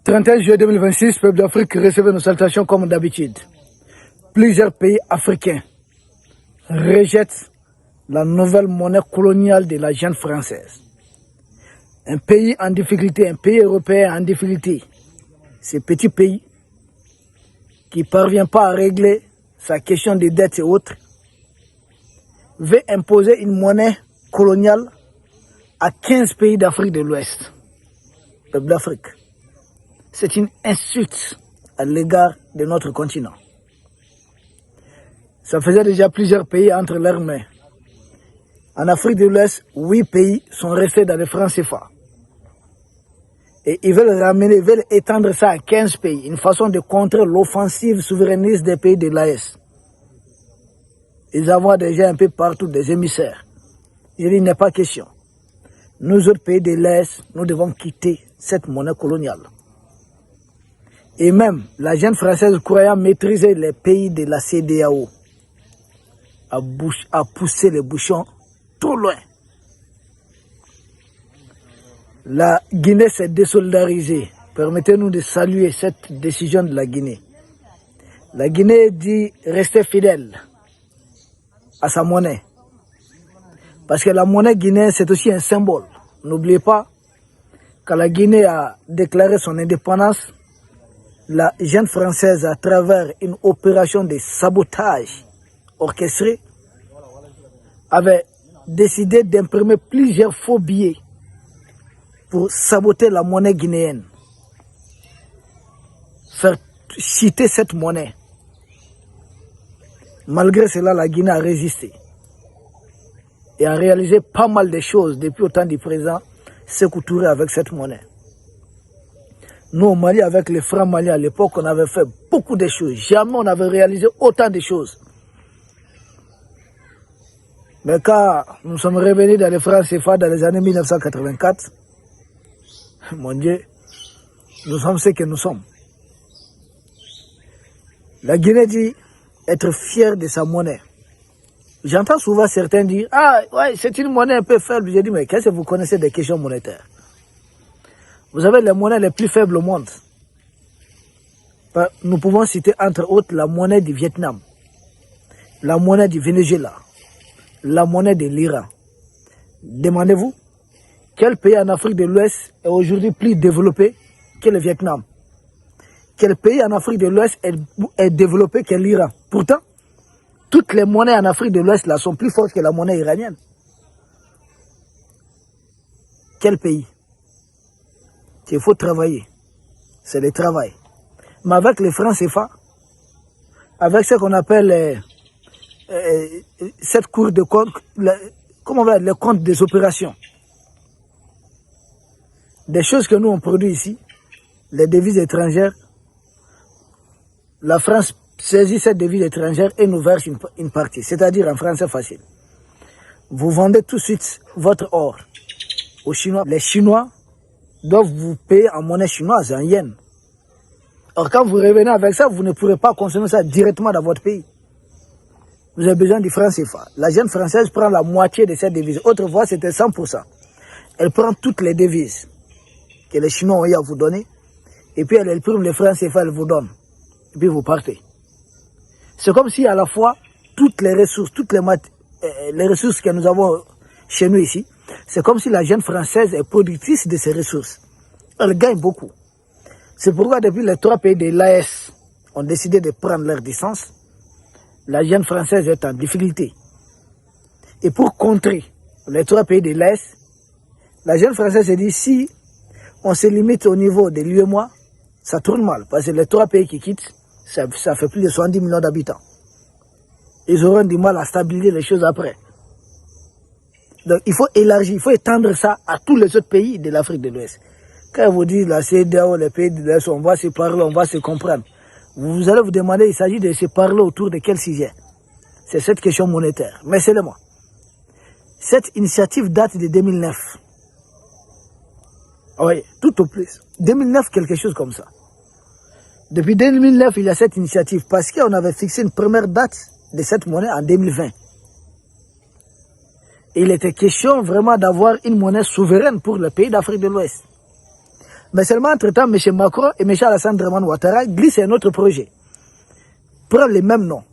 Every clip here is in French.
31 juillet 2026, peuple d'Afrique, recevez nos salutations comme d'habitude. Plusieurs pays africains rejettent la nouvelle monnaie coloniale de la junte française. Un pays en difficulté, un pays européen en difficulté, ce petit pays qui ne parvient pas à régler sa question de dette et autres, veut imposer une monnaie coloniale à 15 pays d'Afrique de l'Ouest. Peuple d'Afrique. C'est une insulte à l'égard de notre continent. Ça faisait déjà plusieurs pays entre leurs mains. En Afrique de l'Ouest, 8 pays sont restés dans les francs CFA. Et ils veulent ramener, ils veulent étendre ça à 15 pays. Une façon de contrer l'offensive souverainiste des pays de l'AES. Ils envoient déjà un peu partout des émissaires. Je dis, il n'est pas question. Nous autres pays de l'AES, nous devons quitter cette monnaie coloniale. Et même, la junte française croyant maîtriser les pays de la CEDEAO a poussé les bouchons trop loin. La Guinée s'est désolidarisée. Permettez-nous de saluer cette décision de la Guinée. La Guinée dit rester fidèle à sa monnaie. Parce que la monnaie guinéenne, c'est aussi un symbole. N'oubliez pas, quand la Guinée a déclaré son indépendance, la junte française, à travers une opération de sabotage orchestrée, avait décidé d'imprimer plusieurs faux billets pour saboter la monnaie guinéenne. Faire chuter cette monnaie. Malgré cela, la Guinée a résisté et a réalisé pas mal de choses depuis au temps du président Sékou Touré avec cette monnaie. Nous, au Mali, avec les francs maliens, à l'époque, on avait fait beaucoup de choses. Jamais on avait réalisé autant de choses. Mais quand nous sommes revenus dans les francs CFA dans les années 1984, mon Dieu, nous sommes ce que nous sommes. La Guinée dit être fière de sa monnaie. J'entends souvent certains dire, ah, ouais, c'est une monnaie un peu faible. Je dis, mais qu'est-ce que vous connaissez des questions monétaires? Vous avez les monnaies les plus faibles au monde. Nous pouvons citer entre autres la monnaie du Vietnam, la monnaie du Venezuela, la monnaie de l'Iran. Demandez-vous, quel pays en Afrique de l'Ouest est aujourd'hui plus développé que le Vietnam? Quel pays en Afrique de l'Ouest est développé que l'Iran? Pourtant, toutes les monnaies en Afrique de l'Ouest là sont plus fortes que la monnaie iranienne. Quel pays? Il faut travailler. C'est le travail. Mais avec les francs CFA, avec ce qu'on appelle cette cour de compte, comment on va dire, les comptes des opérations, des choses que nous on produit ici, les devises étrangères, la France saisit cette devise étrangère et nous verse une partie, c'est-à-dire en français facile. Vous vendez tout de suite votre or aux Chinois. Les Chinois doivent vous payer en monnaie chinoise, en yen. Or, quand vous revenez avec ça, vous ne pourrez pas consommer ça directement dans votre pays. Vous avez besoin du franc CFA. La junte française prend la moitié de cette devise. Autrefois, c'était 100%. Elle prend toutes les devises que les Chinois ont eu à vous donner. Et puis, elle imprime les francs CFA, elle vous donne. Et puis, vous partez. C'est comme si, à la fois, toutes les ressources, les ressources que nous avons chez nous ici, c'est comme si la junte française est productrice de ces ressources. Elle gagne beaucoup. C'est pourquoi depuis les 3 pays de l'AES ont décidé de prendre leur distance, la junte française est en difficulté. Et pour contrer les 3 pays de l'AES, la junte française s'est dit, si on se limite au niveau de l'UEMOA, ça tourne mal. Parce que les 3 pays qui quittent, ça fait plus de 70 millions d'habitants. Ils auront du mal à stabiliser les choses après. Donc il faut élargir, il faut étendre ça à tous les autres pays de l'Afrique de l'Ouest. Quand vous dites la CEDEAO, les pays de l'Ouest, on va se parler, on va se comprendre. Vous allez vous demander, il s'agit de se parler autour de quel sujet? C'est cette question monétaire. Mais c'est le moi. Cette initiative date de 2009. Oui, tout au plus. 2009, quelque chose comme ça. Depuis 2009, il y a cette initiative parce qu'on avait fixé une première date de cette monnaie en 2020. Il était question vraiment d'avoir une monnaie souveraine pour le pays d'Afrique de l'Ouest. Mais seulement entre-temps, M. Macron et M. Alassane Draman Ouattara glissent un autre projet. Prennent les mêmes noms.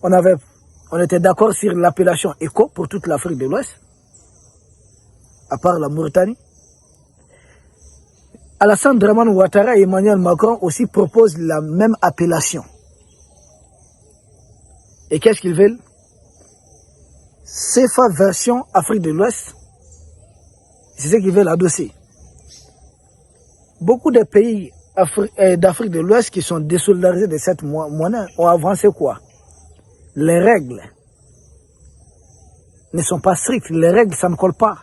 On était d'accord sur l'appellation ECO pour toute l'Afrique de l'Ouest, à part la Mauritanie. Alassane Draman Ouattara et Emmanuel Macron aussi proposent la même appellation. Et qu'est-ce qu'ils veulent? CFA version Afrique de l'Ouest. C'est ce qu'ils veulent adosser. Beaucoup de pays d'Afrique de l'Ouest qui sont désolidarisés de cette monnaie ont avancé quoi? Les règles ne sont pas strictes. Les règles, ça ne colle pas.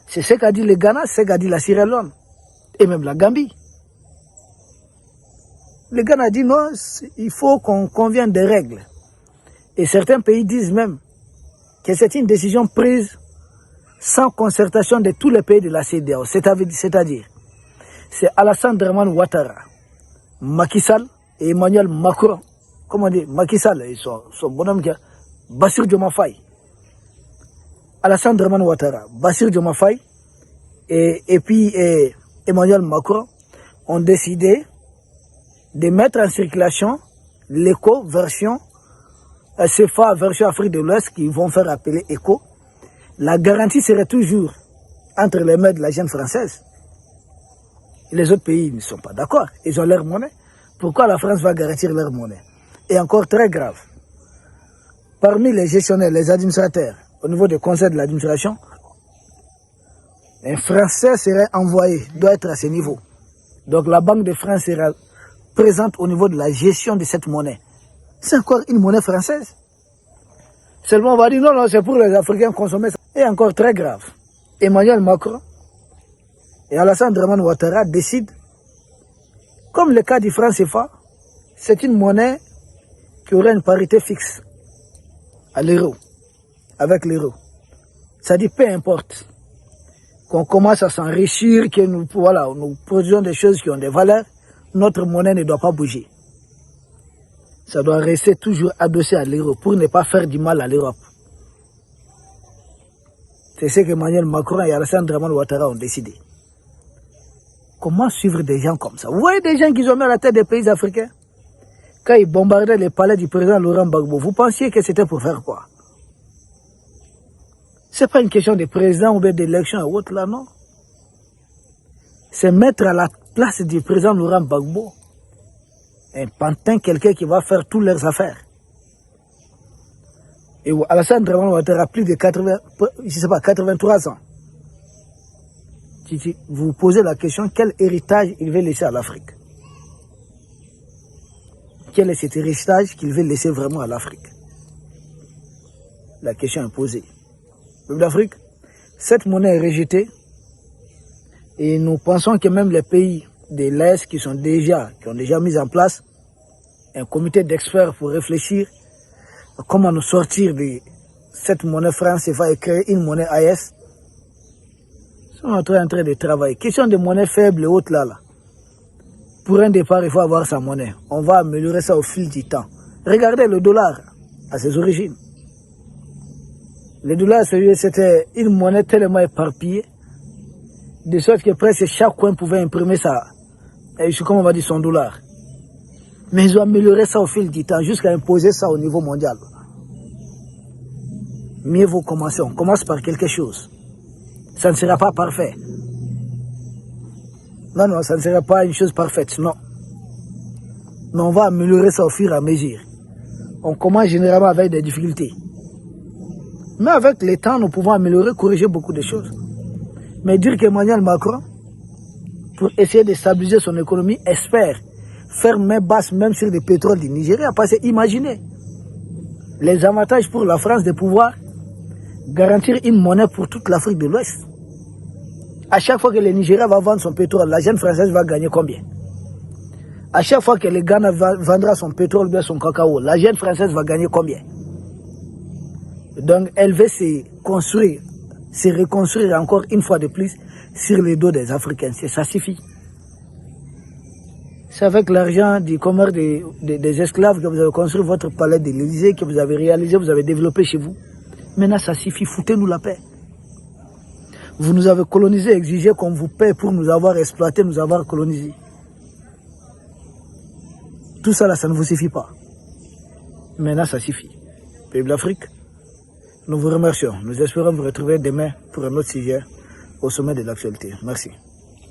C'est ce qu'a dit le Ghana, c'est ce qu'a dit la Sierra Leone. Et même la Gambie. Le Ghana dit non, il faut qu'on convienne des règles. Et certains pays disent même que c'est une décision prise sans concertation de tous les pays de la CEDEAO. C'est-à-dire, c'est Alassane Draman Ouattara, Macky Sall et Emmanuel Macron. Comment on dit? Macky Sall et son bonhomme qui a Bassirou Diomaye Faye. Alassane Draman Ouattara, Bassirou Diomaye Faye et puis Emmanuel Macron ont décidé de mettre en circulation l'ECO version CFA version Afrique de l'Ouest qu'ils vont faire appeler ECO. La garantie serait toujours entre les mains de la jeune française. Les autres pays ne sont pas d'accord. Ils ont leur monnaie. Pourquoi la France va garantir leur monnaie? Et encore très grave, parmi les gestionnaires, les administrateurs, au niveau du conseil de l'administration, un Français serait envoyé, doit être à ce niveau. Donc la Banque de France sera présente au niveau de la gestion de cette monnaie. C'est encore une monnaie française. Seulement on va dire non, c'est pour les Africains consommer ça. Et encore très grave, Emmanuel Macron et Alassane Draman Ouattara décident, comme le cas du franc CFA, c'est une monnaie qui aurait une parité fixe à l'euro, avec l'euro. Ça dit peu importe qu'on commence à s'enrichir, que nous produisons des choses qui ont des valeurs, notre monnaie ne doit pas bouger. Ça doit rester toujours adossé à l'euro pour ne pas faire du mal à l'Europe. C'est ce que Emmanuel Macron et Alassane Draman Ouattara ont décidé. Comment suivre des gens comme ça? Vous voyez des gens qui ont mis à la tête des pays africains? Quand ils bombardaient les palais du président Laurent Gbagbo, vous pensiez que c'était pour faire quoi? C'est pas une question de président ou d'élection ou autre là, non. C'est mettre à la place du président Laurent Gbagbo un pantin, quelqu'un qui va faire toutes leurs affaires. Et Alassane Draman Ouattara a plus de 83 ans. Vous vous posez la question, quel héritage il veut laisser à l'Afrique? Quel est cet héritage qu'il veut laisser vraiment à l'Afrique? La question est posée. Le peuple d'Afrique, cette monnaie est rejetée et nous pensons que même les pays de l'Est qui ont déjà mis en place un comité d'experts pour réfléchir à comment nous sortir de cette monnaie franc CFA et créer une monnaie AES, sont en train de travailler. Question de monnaie faible et autres là. Pour un départ, il faut avoir sa monnaie. On va améliorer ça au fil du temps. Regardez le dollar à ses origines. Le dollar, c'était une monnaie tellement éparpillée, de sorte que presque chaque coin pouvait imprimer ça. Et comment on va dire son dollar. Mais ils ont amélioré ça au fil du temps, jusqu'à imposer ça au niveau mondial. Mieux vaut commencer. On commence par quelque chose. Ça ne sera pas parfait. Non, ça ne sera pas une chose parfaite, non. Mais on va améliorer ça au fur et à mesure. On commence généralement avec des difficultés. Mais avec le temps, nous pouvons améliorer, corriger beaucoup de choses. Mais dire qu'Emmanuel Macron, pour essayer de stabiliser son économie, espère faire main basse même sur le pétrole du Nigeria, parce que imaginez les avantages pour la France de pouvoir garantir une monnaie pour toute l'Afrique de l'Ouest. À chaque fois que le Nigeria va vendre son pétrole, la jeune française va gagner combien? À chaque fois que le Ghana vendra son pétrole ou son cacao, la jeune française va gagner combien? Donc elle veut se reconstruire encore une fois de plus sur les dos des Africains. Ça suffit. C'est avec l'argent du commerce des esclaves que vous avez construit votre palais de l'Élysée, que vous avez réalisé, vous avez développé chez vous. Maintenant, ça suffit. Foutez-nous la paix. Vous nous avez colonisés, exigé qu'on vous paie pour nous avoir exploités, nous avoir colonisés. Tout ça là, ça ne vous suffit pas. Maintenant, ça suffit. Peuple d'Afrique, nous vous remercions. Nous espérons vous retrouver demain pour un autre sujet au sommet de l'actualité. Merci.